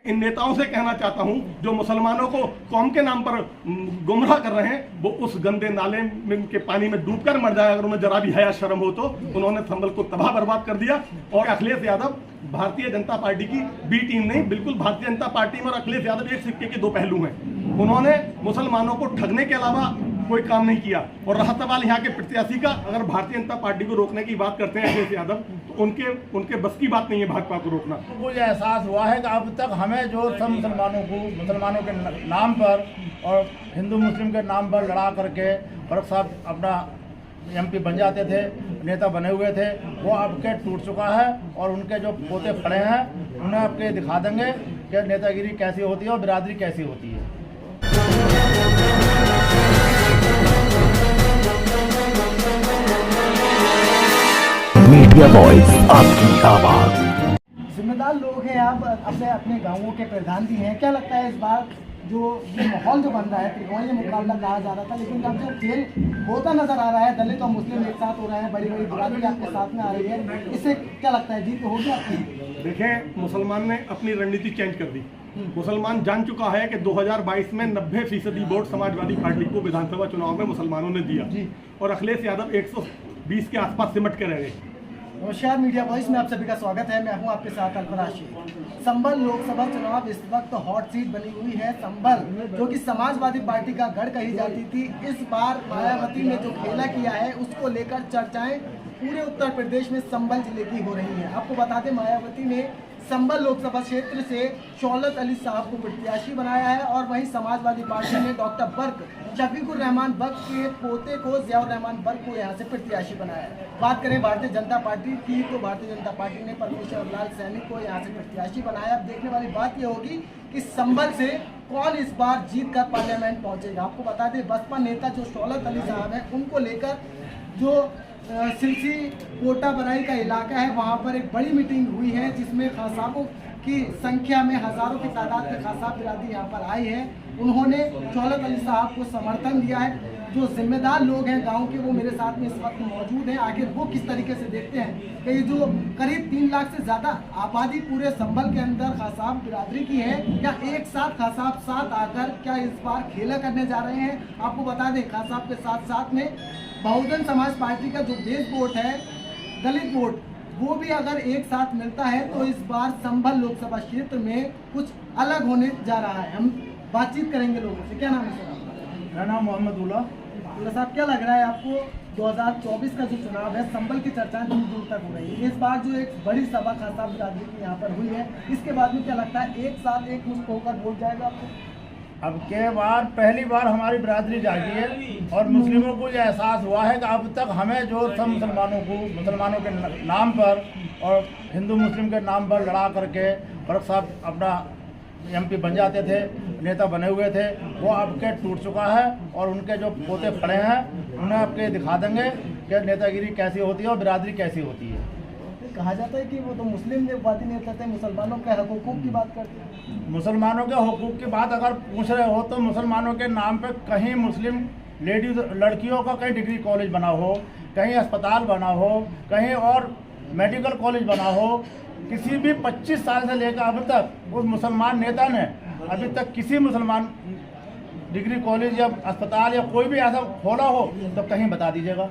इन नेताओं से कहना चाहता हूं जो मुसलमानों को कौम के नाम पर गुमराह कर रहे हैं, वो उस गंदे नाले में के पानी में डूबकर मर जाए। अगर उन्हें जरा भी हया शर्म हो तो उन्होंने संभल को तबाह बर्बाद कर दिया। और अखिलेश यादव भारतीय जनता पार्टी की बी टीम नहीं, बिल्कुल भारतीय जनता पार्टी में और अखिलेश यादव एक सिक्के के दो पहलू हैं। उन्होंने मुसलमानों को ठगने के अलावा कोई काम नहीं किया। और रहा सवाल यहाँ के प्रत्याशी का, अगर भारतीय जनता पार्टी को रोकने की बात करते हैं अखिलेश यादव, तो उनके बस की बात नहीं है भाजपा को रोकना। मुझे एहसास हुआ है कि अब तक हमें जो सब मुसलमानों के नाम पर और हिंदू मुस्लिम के नाम पर लड़ा करके फर्क साहब अपना MP बन जाते थे, नेता बने हुए थे, वो अब के टूट चुका है। और उनके जो पोते खड़े हैं उन्हें आपके दिखा देंगे कि नेतागिरी कैसी होती है और बिरादरी कैसी होती है। मीडिया वॉइस, आपकी आवाज। जिम्मेदार लोग हैं आप, अपने गांवों के प्रधान भी हैं। क्या लगता है इस बार जो माहौल जो बन रहा है, त्रिकोणीय मुकाबला कहा जा रहा था, लेकिन अब जो खेल होता नजर आ रहा है, दलित और मुस्लिम एक साथ हो रहे हैं, बड़ी बड़ी बिरादरी आपके साथ में आ रही है, इससे क्या लगता है जीत होगी आपकी? देखें, मुसलमान ने अपनी रणनीति चेंज कर दी। मुसलमान जान चुका है कि 2022 में 90% वोट समाजवादी पार्टी को विधानसभा चुनाव में मुसलमानों ने दिया और अखिलेश यादव 120 के आसपास सिमट के रह गए। नमस्कार, मीडिया वॉइस में आप सभी का स्वागत है। मैं हूं आपके साथ अल्पराशी। संभल लोकसभा चुनाव इस वक्त हॉट सीट बनी हुई है। संभल जो कि समाजवादी पार्टी का गढ़ कही जाती थी, इस बार मायावती ने जो खेला किया है उसको लेकर चर्चाएं पूरे उत्तर प्रदेश में संभल जिले की हो रही है। आपको बता दें, मायावती ने संभल लोकसभा क्षेत्र से शौकत अली साहब को प्रत्याशी बनाया है और वहीं समाजवादी पार्टी ने डॉक्टर बर्क, शफीकुर रहमान बर्क के पोते को जियाउर रहमान बर्क को यहां से प्रत्याशी बनाया है। बात करें भारतीय जनता पार्टी की, तो भारतीय जनता पार्टी ने परमेश्वर लाल सैनी को यहां से प्रत्याशी बनाया। अब देखने वाली बात यह होगी कि संभल से कौन इस बार जीत कर पार्लियामेंट पहुंचेगा। आपको बता दें, बसपा नेता जो शौकत अली साहब है, उनको लेकर जो सिलसी कोटा बराई का इलाका है, वहां पर एक बड़ी मीटिंग हुई है जिसमें खासाबों की संख्या में हजारों की तादाद में खासाब बिरादरी यहाँ पर आई है। उन्होंने शौकत अली साहब को समर्थन दिया है। जो जिम्मेदार लोग हैं गांव के, वो मेरे साथ में इस वक्त मौजूद हैं। आखिर वो किस तरीके से देखते हैं कि ये जो करीब 3 लाख से ज़्यादा आबादी पूरे संभल के अंदर खासाब बिरादरी की है, या एक साथ खासाब साथ आकर क्या इस बार खेला करने जा रहे हैं। आपको बता दें, खासाब के साथ साथ में बहुजन समाज पार्टी का जो बेस वोट है, दलित वोट, वो भी अगर एक साथ मिलता है तो इस बार संभल लोकसभा क्षेत्र में कुछ अलग होने जा रहा है। हम बातचीत करेंगे लोगों से। क्या नाम है सर? मेरा नाम मोहम्मद उल्ला साहब, क्या लग रहा है आपको 2024 का जो चुनाव है, संभल की चर्चाएं दूर दूर तक हो रही है। इस बार जो एक बड़ी सभा खासाब बिरादरी की यहाँ पर हुई है, इसके बाद में क्या लगता है एक साथ एक मुश्त होकर वोट जाएगा आपको? अब के बार पहली बार हमारी बिरादरी जागी है और मुस्लिमों को यह एहसास हुआ है कि अब तक हमें जो सब मुसलमानों के नाम पर और हिंदू मुस्लिम के नाम पर लड़ा करके फर्क साहब अपना MP बन जाते थे, नेता बने हुए थे, वो अब के टूट चुका है। और उनके जो पोते खड़े हैं उन्हें आपके दिखा देंगे कि नेतागिरी कैसी होती है और बिरादरी कैसी होती है। कहा जाता है कि वो तो मुस्लिम वादी नेता थे, मुसलमानों के हकूक़ की बात करते हैं। मुसलमानों के हकूक़ की बात अगर पूछ रहे हो तो मुसलमानों के नाम पे कहीं मुस्लिम लेडीज लड़कियों का कहीं डिग्री कॉलेज बना हो, कहीं अस्पताल बना हो, कहीं और मेडिकल कॉलेज बना हो, किसी भी 25 साल से लेकर अब तक उस मुसलमान नेता ने अभी तक किसी मुसलमान डिग्री कॉलेज या अस्पताल या कोई भी ऐसा खोला हो तो कहीं बता दीजिएगा।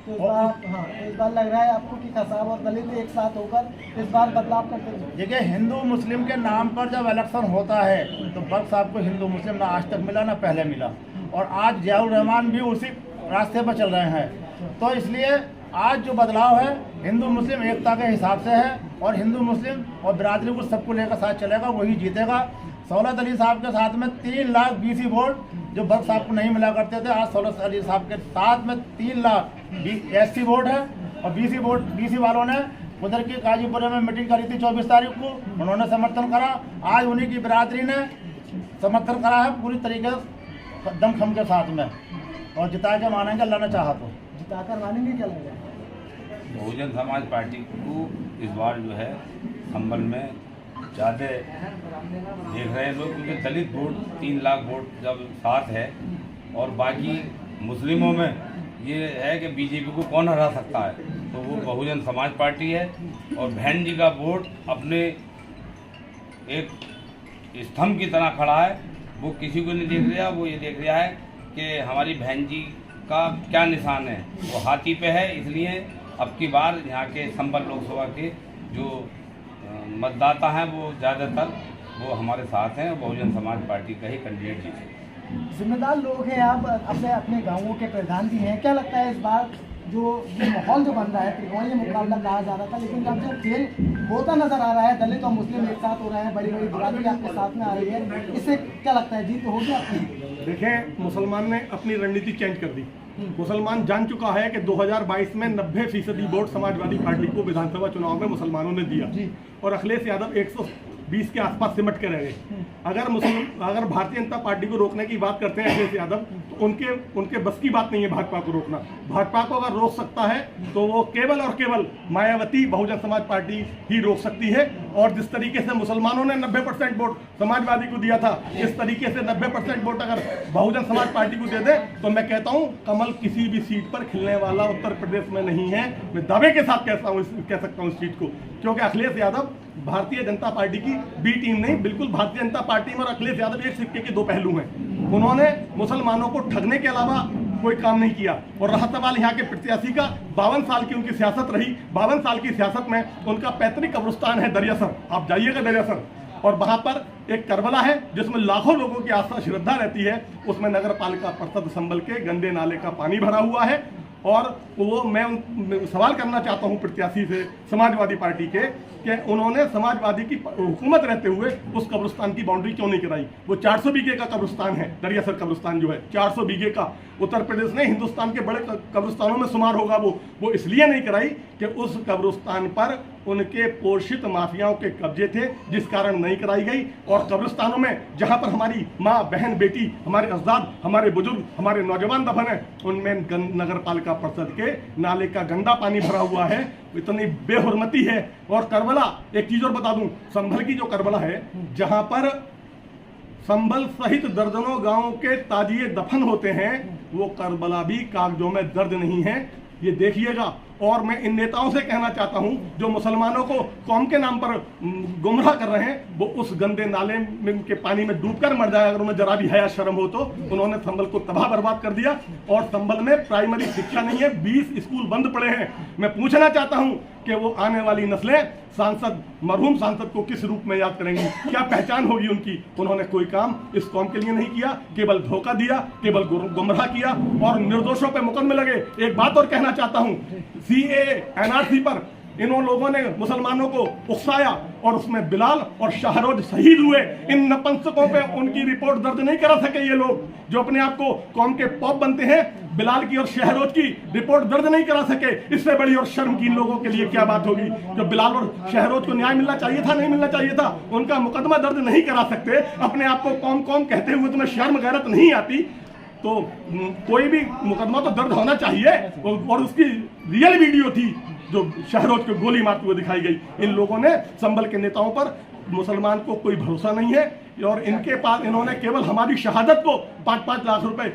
तो इस बार लग रहा है आपको कि खासाब और दलित एक साथ होकर इस बार बदलाव करते हैं। देखिए, हिंदू मुस्लिम के नाम पर जब इलेक्शन होता है तो बर्क साहब को हिंदू मुस्लिम ना आज तक मिला ना पहले मिला, और आज जियाउर रहमान भी उसी रास्ते पर चल रहे हैं। तो इसलिए आज जो बदलाव है हिंदू मुस्लिम एकता के हिसाब से है और हिंदू मुस्लिम और बिरादरी को सबको लेकर साथ चलेगा, वही जीतेगा। शौकत अली साहब के साथ में 3 लाख BC वोट जो बर्क साहब को नहीं मिला करते थे, आज शौकत अली साहब के साथ में 3 लाख SC वोट है। और BC वालों ने उधर की गाजीपुर में मीटिंग करी थी 24 तारीख को, उन्होंने समर्थन करा। आज उन्हीं की बिरादरी ने समर्थन करा है पूरी तरीके से दमखम के साथ में, और जिता के मानेंगे अल्लाह ने चाहा तो। जिताकर मानेंगे, क्या लगेगा? बहुजन समाज पार्टी को इस बार जो है संभल में ज़्यादा देख रहे हैं लोग, क्योंकि दलित वोट 3 लाख वोट जब साथ है और बाकी मुस्लिमों में ये है कि BJP को कौन हरा सकता है, तो वो बहुजन समाज पार्टी है। और बहन जी का वोट अपने एक स्तंभ की तरह खड़ा है। वो किसी को नहीं देख रहा, वो ये देख रहा है कि हमारी बहन जी का क्या निशान है। वो हाथी पे है, इसलिए अब की बार यहाँ के संभल लोकसभा के जो मतदाता हैं वो ज़्यादातर वो हमारे साथ हैं। बहुजन समाज पार्टी का ही कैंडिडेट जीते। जिम्मेदार लोग हैं आप, अपने अपने गांवों के प्रधान भी हैं, क्या लगता है इस बार जो ये माहौल जो बन रहा है, त्रिकोणीय मुकाबला कहा जा रहा था, लेकिन अब जो खेल होता नजर आ रहा है, दलित और मुस्लिम एक साथ हो रहे हैं, बड़ी बड़ी बिरादरी आपके साथ में आ रही है, इससे क्या लगता है जीत होगी आपकी? देखें, मुसलमान ने अपनी रणनीति चेंज कर दी। मुसलमान जान चुका है कि 2022 में 90% वोट समाजवादी पार्टी को विधानसभा चुनाव में मुसलमानों ने दिया और अखिलेश यादव 120 के आसपास सिमट के रह गए। अगर भारतीय जनता पार्टी को रोकने की बात करते हैं अखिलेश यादव, तो उनके बस की बात नहीं है भाजपा को रोकना। भाजपा को अगर रोक सकता है तो वो केवल और केवल मायावती बहुजन समाज पार्टी ही रोक सकती है। और जिस तरीके से मुसलमानों ने 90% वोट समाजवादी को दिया था, इस तरीके से 90% वोट अगर बहुजन समाज पार्टी को दे दे तो मैं कहता हूँ कमल किसी भी सीट पर खिलने वाला उत्तर प्रदेश में नहीं है। मैं दावे के साथ कह सकता हूँ इस सीट को, क्योंकि अखिलेश यादव भारतीय जनता पार्टी की बी टीम नहीं, बिल्कुल भारतीय जनता पार्टी में और अखिलेश यादव एक सिक्के के दो पहलू हैं। उन्होंने मुसलमानों को ठगने के अलावा कोई काम नहीं किया। और रहा सवाल यहाँ के प्रत्याशी का, 52 साल की उनकी सियासत रही। 52 साल की सियासत में उनका पैतृक कब्रिस्तान है दरियासर। आप जाइएगा दरियासर और वहाँ पर एक करबला है जिसमें लाखों लोगों की आस्था श्रद्धा रहती है। उसमें नगर पालिका परिषद संभल के गंदे नाले का पानी भरा हुआ है। और वो मैं सवाल करना चाहता हूं प्रत्याशी से समाजवादी पार्टी के कि उन्होंने समाजवादी की हुकूमत रहते हुए उस कब्रिस्तान की बाउंड्री क्यों नहीं कराई। वो 400 बीघे का कब्रिस्तान है, दरियासर कब्रिस्तान जो है 400 बीघे का, उत्तर प्रदेश ने हिंदुस्तान के बड़े कब्रिस्तानों में शुमार होगा। वो इसलिए नहीं कराई कि उस कब्रिस्तान पर उनके पोषित माफियाओं के कब्जे थे, जिस कारण नहीं कराई गई। और कब्रिस्तानों में जहां पर हमारी माँ बहन बेटी, हमारे अजदाद, हमारे बुजुर्ग, हमारे नौजवान दफन है, उनमें नगर पालिका परिषद के नाले का गंदा पानी भरा हुआ है। इतनी बेहुरमती है। और करबला, एक चीज और बता दूं, संभल की जो करबला है, जहां पर संभल सहित दर्जनों गांवों के ताजिए दफन होते हैं, वो करबला भी कागजों में दर्ज नहीं है। ये देखिएगा। और मैं इन नेताओं से कहना चाहता हूं जो मुसलमानों को कौम के नाम पर गुमराह कर रहे हैं, वो उस गंदे नाले के पानी में डूबकर मर जाए। अगर उन्हें जरा भी हया शर्म हो तो उन्होंने संभल को तबाह बर्बाद कर दिया। और संभल में प्राइमरी शिक्षा नहीं है, 20 स्कूल बंद पड़े हैं। मैं पूछना चाहता हूं कि वो आने वाली नस्लें सांसद, मरहूम सांसद को किस रूप में याद करेंगी, क्या पहचान होगी उनकी। उन्होंने कोई काम इस कौम के लिए नहीं किया, केवल धोखा दिया, केवल गुमराह किया और निर्दोषों पे मुकदमे लगे। एक बात और कहना चाहता हूं, सीएए एनआरसी पर इन लोगों ने मुसलमानों को उकसाया और उसमें बिलाल और शाहरोज शहीद हुए। इन नपुंसकों पे उनकी रिपोर्ट दर्ज नहीं करा सके ये लोग जो अपने आप को कौम के पॉप बनते हैं। बिलाल की और शाहरोज की रिपोर्ट दर्ज नहीं करा सके। इससे बड़ी और शर्म की इन लोगों के लिए क्या बात होगी। जो बिलाल और शाहरोज को न्याय मिलना चाहिए था, नहीं मिलना चाहिए था, उनका मुकदमा दर्ज नहीं करा सकते। अपने आप को कौम कौम कहते हुए तुम्हें शर्म गैरत नहीं आती। तो कोई भी मुकदमा तो दर्ज होना चाहिए। और उसकी रियल वीडियो थी जो शहरोज को गोली मारते हुए दिखाई गई। इन लोगों ने संभल के नेताओं पर, मुसलमान को कोई भरोसा नहीं है। और इनके पास इन्होंने केवल हमारी शहादत को 5-5 लाख रुपए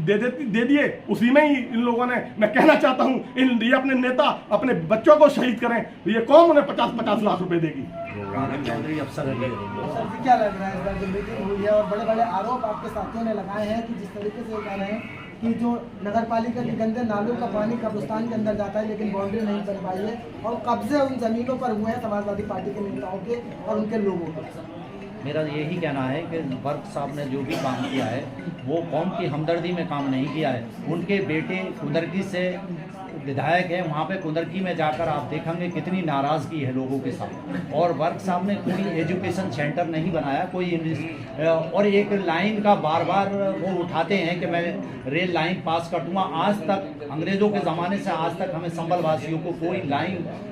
दे दिए। उसी में ही इन लोगों ने, मैं कहना चाहता हूं, ये अपने नेता अपने बच्चों को शहीद करें, ये कौन उन्हें 50-50 लाख रुपए देगी। सर जी, क्या लग रहा है इस बार जो मीटिंग हुई है और बड़े बड़े आरोप आपके साथियों ने लगाए हैं कि जिस तरीके से कह रहे हैं कि जो नगर पालिका के गंदे नालों का पानी कब्रिस्तान के अंदर जाता है लेकिन बाउंड्री नहीं बन पाई है और कब्जे उन जमीनों पर हुए हैं समाजवादी पार्टी के नेताओं के और उनके लोगों के। मेरा यही कहना है कि वर्क साहब ने जो भी काम किया है वो कौम की हमदर्दी में काम नहीं किया है। उनके बेटे कुंदरकी से विधायक है, वहाँ पे कुंदरकी में जाकर आप देखेंगे कितनी नाराज़गी है लोगों के साथ। और वर्क साहब ने कोई एजुकेशन सेंटर नहीं बनाया, कोई और एक लाइन का बार बार वो उठाते हैं कि मैं रेल लाइन पास कर दूँगा। आज तक अंग्रेज़ों के ज़माने से आज तक हमें संभल वासियों को कोई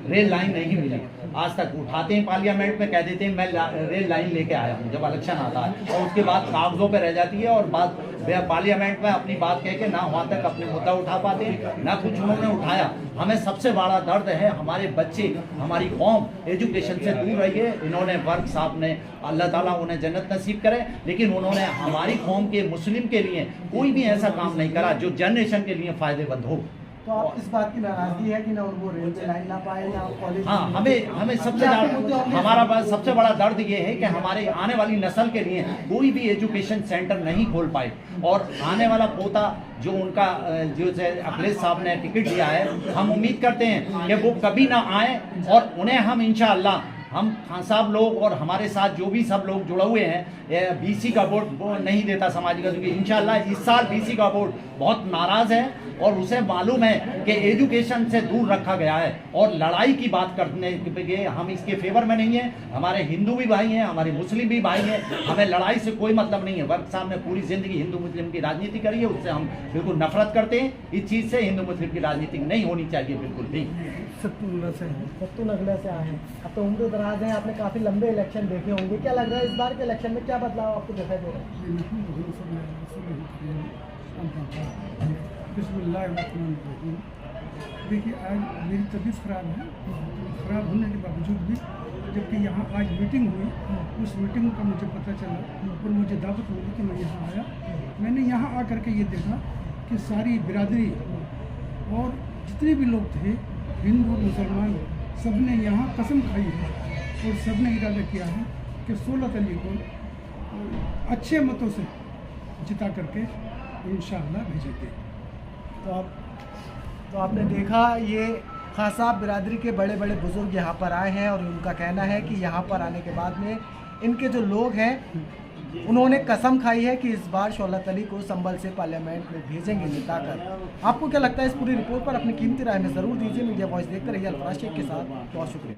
रेल लाइन नहीं मिली। आज तक उठाते हैं पार्लियामेंट में, कह देते हैं मैं रेल लाइन लेके आया हूँ जब इलेक्शन आता है, और उसके बाद कागजों पे रह जाती है और बात पार्लियामेंट में अपनी बात कह के ना वहाँ तक अपने मुद्दा उठा पाते हैं, ना कुछ उन्होंने उठाया। हमें सबसे बड़ा दर्द है हमारे बच्चे, हमारी कौम एजुकेशन से दूर रही है। इन्होंने वर्क साहब ने, अल्लाह ताला उन्हें जन्नत नसीब करे, लेकिन उन्होंने हमारी कौम के, मुस्लिम के लिए कोई भी ऐसा काम नहीं करा जो जनरेशन के लिए फ़ायदेमंद हो। तो आप इस बात की नाराजगी है कि ना उनको रेलवे लाइन ना पाए ना कॉलेज। हाँ, हमें सबसे बड़ा दर्द ये है कि हमारे आने वाली नस्ल के लिए कोई भी एजुकेशन सेंटर नहीं खोल पाए, और आने वाला पोता जो उनका जो अखिलेश साहब ने टिकट दिया है, हम उम्मीद करते हैं कि वो कभी ना आए, और उन्हें हम इंशाअल्लाह हम खान साहब लोग और हमारे साथ जो भी सब लोग जुड़े हुए हैं, बीसी का वोट वो नहीं देता समाज का, क्योंकि इंशाल्लाह इस साल बीसी का वोट बहुत नाराज़ है और उसे मालूम है कि एजुकेशन से दूर रखा गया है, और लड़ाई की बात करने के हम इसके फेवर में नहीं है। हमारे हिंदू भी भाई हैं, हमारे मुस्लिम भी भाई हैं, हमें लड़ाई से कोई मतलब नहीं है। वर्क साहब ने पूरी ज़िंदगी हिंदू मुस्लिम की राजनीति करी है, उससे हम बिल्कुल नफरत करते हैं। इस चीज़ से हिंदू मुस्लिम की राजनीति नहीं होनी चाहिए, बिल्कुल भी। सत्तू नगला से आए हैं, अब तो उम्र दराज हैं, आपने काफ़ी लंबे इलेक्शन देखे होंगे, क्या लग रहा है इस बार के इलेक्शन में क्या बदलाव आपको दिखाई दे रहा है? बिस्मिल्लाहिर्रहमानिर्रहीम। देखिए, आज मेरी तबीयत ख़राब है, ख़राब होने के बावजूद भी जबकि यहाँ आज मीटिंग हुई, उस मीटिंग का मुझे पता चला और मुझे दावत मिली कि मैं यहाँ आया। मैंने यहाँ आकर के ये देखा कि सारी बिरादरी और जितने भी लोग थे, हिंदू और मुसलमान, सब ने यहाँ कसम खाई है और सब ने इरादा किया है कि 16 तारीख को अच्छे मतों से जिता करके इंशाअल्लाह भेजेंगे। तो आपने देखा, ये खान साहब बिरादरी के बड़े बड़े बुजुर्ग यहाँ पर आए हैं, और उनका कहना है कि यहाँ पर आने के बाद में इनके जो लोग हैं उन्होंने कसम खाई है कि इस बार 16 तारीख को संभल से पार्लियामेंट में भेजेंगे जिताकर। आपको क्या लगता है? इस पूरी रिपोर्ट पर अपनी कीमती राय में ज़रूर दीजिए। मीडिया वॉइस देखते रहिए अल्फराज शेख के साथ। बहुत शुक्रिया।